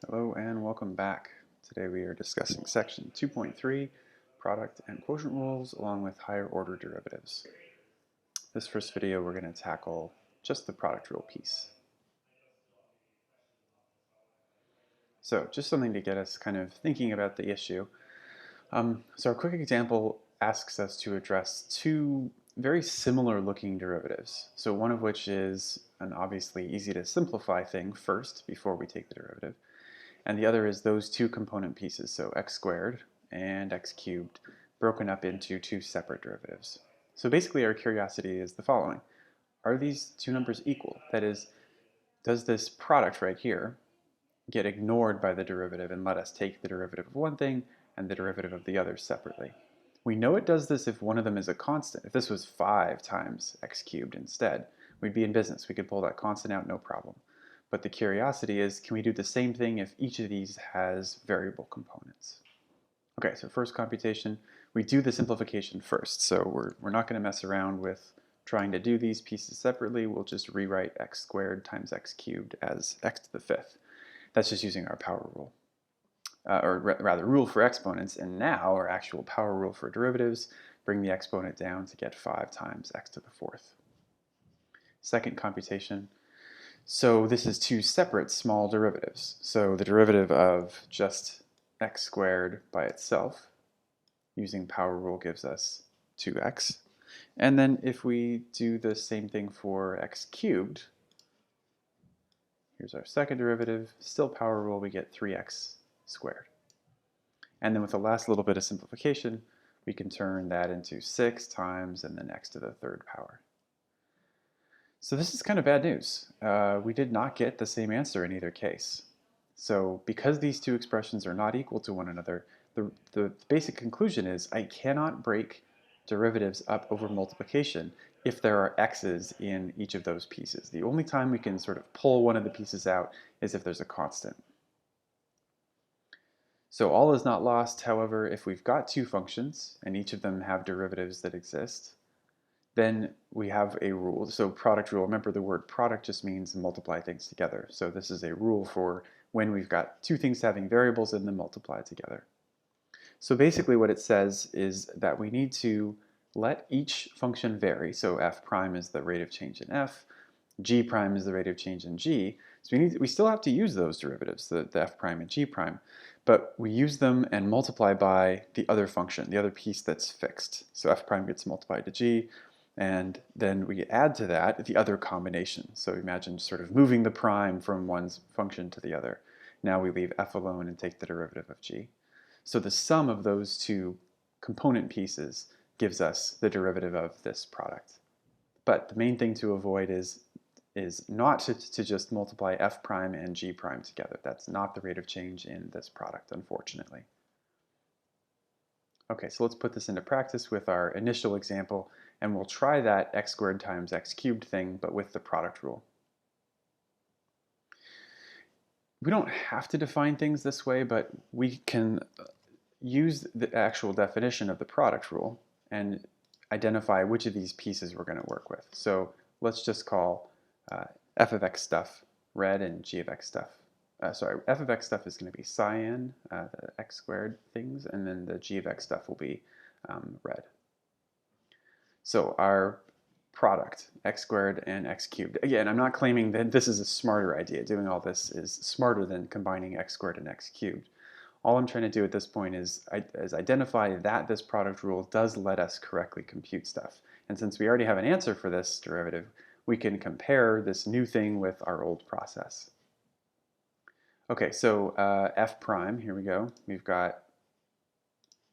Hello and welcome back. Today we are discussing section 2.3, product and quotient rules, along with higher order derivatives. This first video we're going to tackle just the product rule piece. So just something to get us kind of thinking about the issue. So our quick example asks us to address two very similar looking derivatives. So one of which is an obviously easy to simplify thing first before we take the derivative. And the other is those two component pieces, so x squared and x cubed, broken up into two separate derivatives. So basically our curiosity is the following. Are these two numbers equal? That is, does this product right here get ignored by the derivative and let us take the derivative of one thing and the derivative of the other separately? We know it does this if one of them is a constant. If this was 5 times x cubed instead, we'd be in business. We could pull that constant out, no problem. But the curiosity is, can we do the same thing if each of these has variable components? Okay, so first computation, we do the simplification first. So we're not going to mess around with trying to do these pieces separately. We'll just rewrite x squared times x cubed as x to the fifth. That's just using our power rule. Or rather, rule for exponents. And now our actual power rule for derivatives, bring the exponent down to get 5 times x to the fourth. Second computation, so this is two separate small derivatives. So the derivative of just x squared by itself, using power rule, gives us 2x. And then if we do the same thing for x cubed, here's our second derivative, still power rule, we get 3x squared. And then with the last little bit of simplification, we can turn that into 6 times and then x to the third power. So this is kind of bad news. We did not get the same answer in either case. So because these two expressions are not equal to one another, the basic conclusion is I cannot break derivatives up over multiplication if there are x's in each of those pieces. The only time we can sort of pull one of the pieces out is if there's a constant. So all is not lost, however, if we've got two functions and each of them have derivatives that exist, then we have a rule. So product rule, remember the word product just means multiply things together. So this is a rule for when we've got two things having variables in them multiplied together. So basically what it says is that we need to let each function vary. So f prime is the rate of change in f, g prime is the rate of change in g. So we still have to use those derivatives, the f prime and g prime, but we use them and multiply by the other function, the other piece that's fixed. So f prime gets multiplied to g, and then we add to that the other combination. So imagine sort of moving the prime from one function to the other. Now we leave f alone and take the derivative of g. So the sum of those two component pieces gives us the derivative of this product. But the main thing to avoid is not to just multiply f prime and g prime together. That's not the rate of change in this product, unfortunately. Okay, so let's put this into practice with our initial example, and we'll try that x squared times x cubed thing, but with the product rule. We don't have to define things this way, but we can use the actual definition of the product rule and identify which of these pieces we're going to work with. So let's just call f of x stuff red and g of x stuff. F of x stuff is going to be cyan, the x squared things, and then the g of x stuff will be red. So our product, x squared and x cubed. Again, I'm not claiming that this is a smarter idea. Doing all this is smarter than combining x squared and x cubed. All I'm trying to do at this point is identify that this product rule does let us correctly compute stuff. And since we already have an answer for this derivative, we can compare this new thing with our old process. Okay, so f prime, here we go. We've got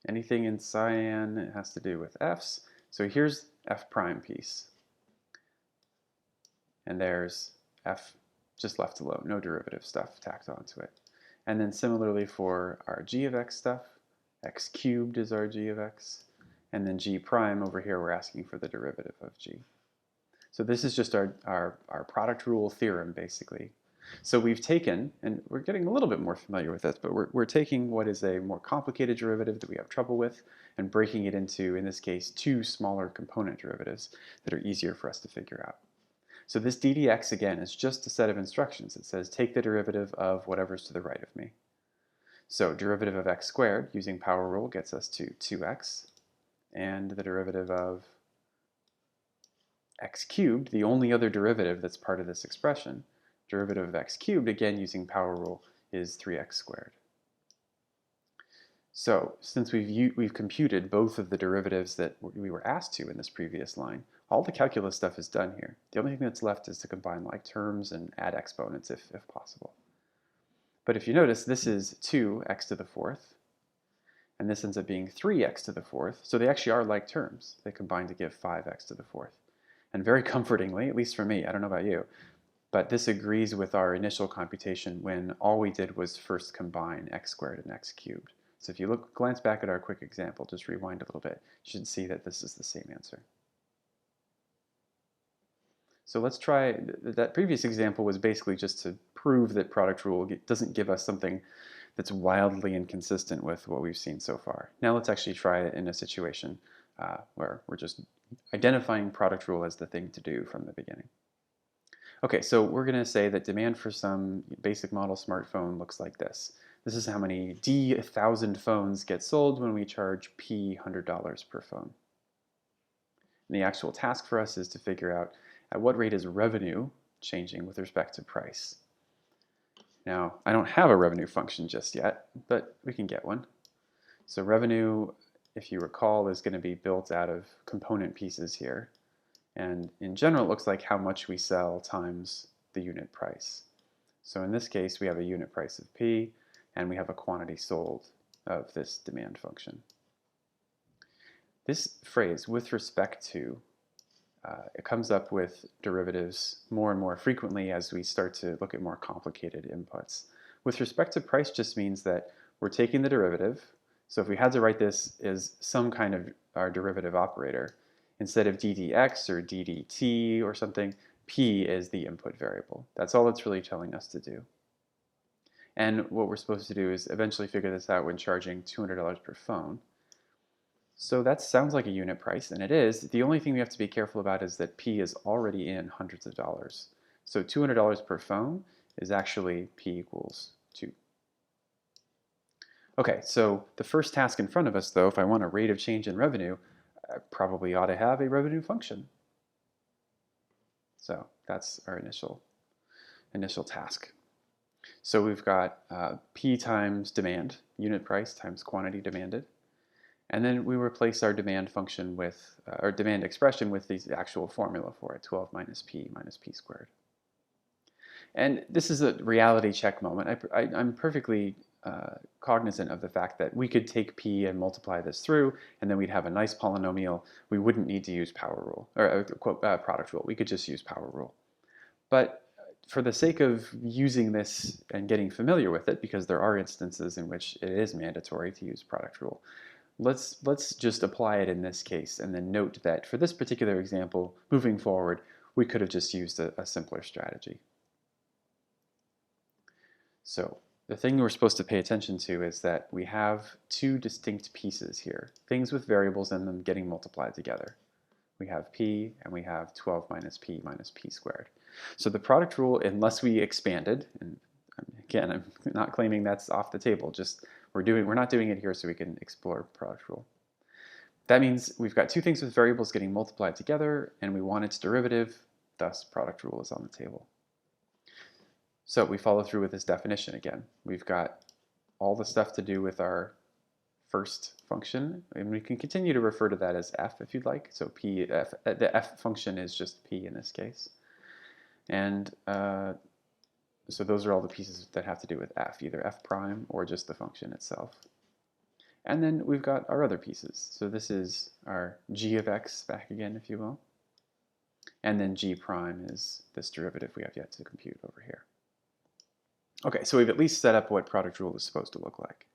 anything in cyan, it has to do with f's. So here's f prime piece. And there's f just left alone, no derivative stuff tacked onto it. And then similarly for our g of x stuff, x cubed is our g of x. And then g prime over here, we're asking for the derivative of g. So this is just our product rule theorem, basically. So we've taken, and we're getting a little bit more familiar with this, but we're taking what is a more complicated derivative that we have trouble with and breaking it into, in this case, two smaller component derivatives that are easier for us to figure out. So this d dx, again, is just a set of instructions. It says take the derivative of whatever's to the right of me. So derivative of x squared, using power rule, gets us to 2x. And the derivative of x cubed, the only other derivative that's part of this expression, derivative of x cubed, again using power rule, is 3x squared. So since we've computed both of the derivatives that we were asked to in this previous line, all the calculus stuff is done here. The only thing that's left is to combine like terms and add exponents if possible. But if you notice, this is 2x to the fourth, and this ends up being 3x to the fourth, so they actually are like terms. They combine to give 5x to the fourth. And very comfortingly, at least for me, I don't know about you, but this agrees with our initial computation when all we did was first combine x squared and x cubed. So if you glance back at our quick example, just rewind a little bit, you should see that this is the same answer. So let's try, that previous example was basically just to prove that product rule doesn't give us something that's wildly inconsistent with what we've seen so far. Now let's actually try it in a situation where we're just identifying product rule as the thing to do from the beginning. Okay, so we're going to say that demand for some basic model smartphone looks like this. This is how many D1,000 phones get sold when we charge P $100 per phone. And the actual task for us is to figure out at what rate is revenue changing with respect to price. Now, I don't have a revenue function just yet, but we can get one. So revenue, if you recall, is going to be built out of component pieces here. And in general, it looks like how much we sell times the unit price. So in this case, we have a unit price of P, and we have a quantity sold of this demand function. This phrase, with respect to, it comes up with derivatives more and more frequently as we start to look at more complicated inputs. With respect to price just means that we're taking the derivative. So if we had to write this as some kind of our derivative operator, instead of ddx or ddt or something, p is the input variable. That's all it's really telling us to do. And what we're supposed to do is eventually figure this out when charging $200 per phone. So that sounds like a unit price, and it is. The only thing we have to be careful about is that P is already in hundreds of dollars. So $200 per phone is actually P equals 2. Okay, so the first task in front of us, though, if I want a rate of change in revenue, I probably ought to have a revenue function. So that's our initial task. So we've got P times demand, unit price times quantity demanded. And then we replace our demand function with, our demand expression with the actual formula for it, 12 minus P squared. And this is a reality check moment. I'm perfectly cognizant of the fact that we could take P and multiply this through, and then we'd have a nice polynomial. We wouldn't need to use power rule, or product rule. We could just use power rule. But for the sake of using this and getting familiar with it, because there are instances in which it is mandatory to use product rule, let's just apply it in this case, and then note that for this particular example, moving forward, we could have just used a simpler strategy. So the thing we're supposed to pay attention to is that we have two distinct pieces here, things with variables in them getting multiplied together. We have P, and we have 12 minus P squared. So the product rule, unless we expanded, and again, I'm not claiming that's off the table, just we're not doing it here so we can explore product rule. That means we've got two things with variables getting multiplied together, and we want its derivative, thus product rule is on the table. So we follow through with this definition again. We've got all the stuff to do with our first function, and we can continue to refer to that as f if you'd like. So the f function is just p in this case. And so those are all the pieces that have to do with f, either f prime or just the function itself. And then we've got our other pieces. So this is our g of x back again, if you will. And then g prime is this derivative we have yet to compute over here. Okay, so we've at least set up what product rule is supposed to look like.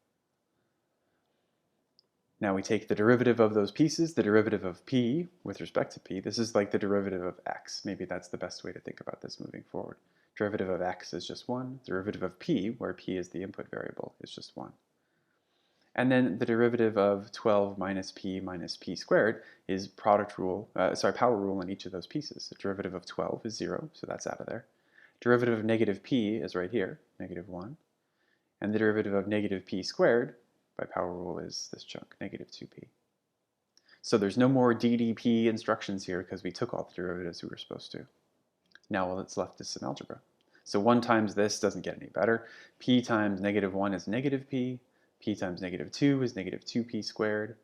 Now we take the derivative of those pieces, the derivative of p with respect to p. This is like the derivative of x. Maybe that's the best way to think about this moving forward. Derivative of x is just 1. Derivative of p, where p is the input variable, is just 1. And then the derivative of 12 minus p squared is power rule in each of those pieces. The derivative of 12 is 0, so that's out of there. Derivative of negative p is right here, negative 1. And the derivative of negative p squared by power rule is this chunk, negative 2p. So there's no more DDP instructions here because we took all the derivatives we were supposed to. Now all that's left is some algebra. So 1 times this doesn't get any better. P times negative 1 is negative p. P times negative 2 is negative 2p squared.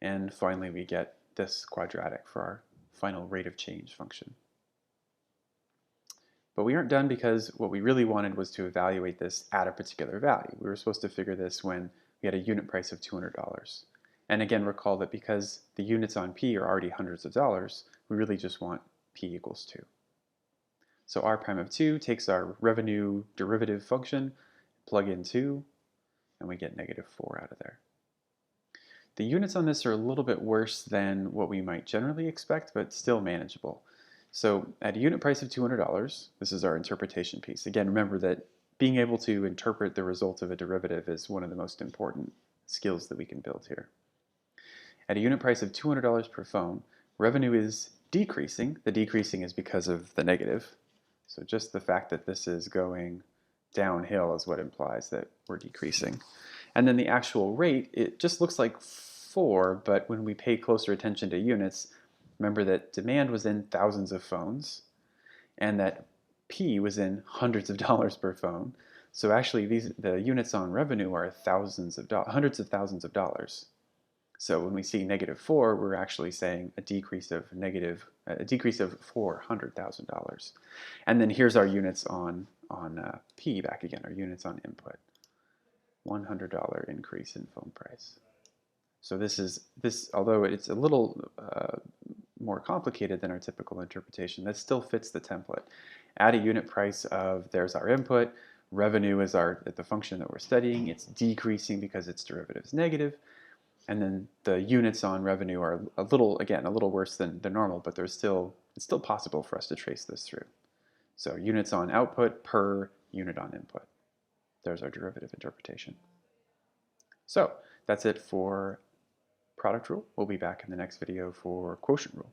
And finally we get this quadratic for our final rate of change function. But we aren't done because what we really wanted was to evaluate this at a particular value. We were supposed to figure this when we had a unit price of $200. And again, recall that because the units on P are already hundreds of dollars, we really just want P equals 2. So R prime of 2 takes our revenue derivative function, plug in 2, and we get negative 4 out of there. The units on this are a little bit worse than what we might generally expect, but still manageable. So at a unit price of $200, this is our interpretation piece. Again, remember that being able to interpret the result of a derivative is one of the most important skills that we can build here. At a unit price of $200 per phone, revenue is decreasing. The decreasing is because of the negative. So just the fact that this is going downhill is what implies that we're decreasing. And then the actual rate, it just looks like 4, but when we pay closer attention to units, remember that demand was in thousands of phones, and that P was in hundreds of dollars per phone. So actually, the units on revenue are hundreds of thousands of dollars. So when we see negative 4, we're actually saying a decrease of $400,000. And then here's our units on P back again, our units on input. $100 increase in phone price. So although it's a little more complicated than our typical interpretation, that still fits the template. At a unit price of, there's our input, revenue is the function that we're studying, it's decreasing because its derivative is negative, and then the units on revenue are a little worse than normal, but it's still possible for us to trace this through. So units on output per unit on input. There's our derivative interpretation. So that's it for product rule. We'll be back in the next video for quotient rule.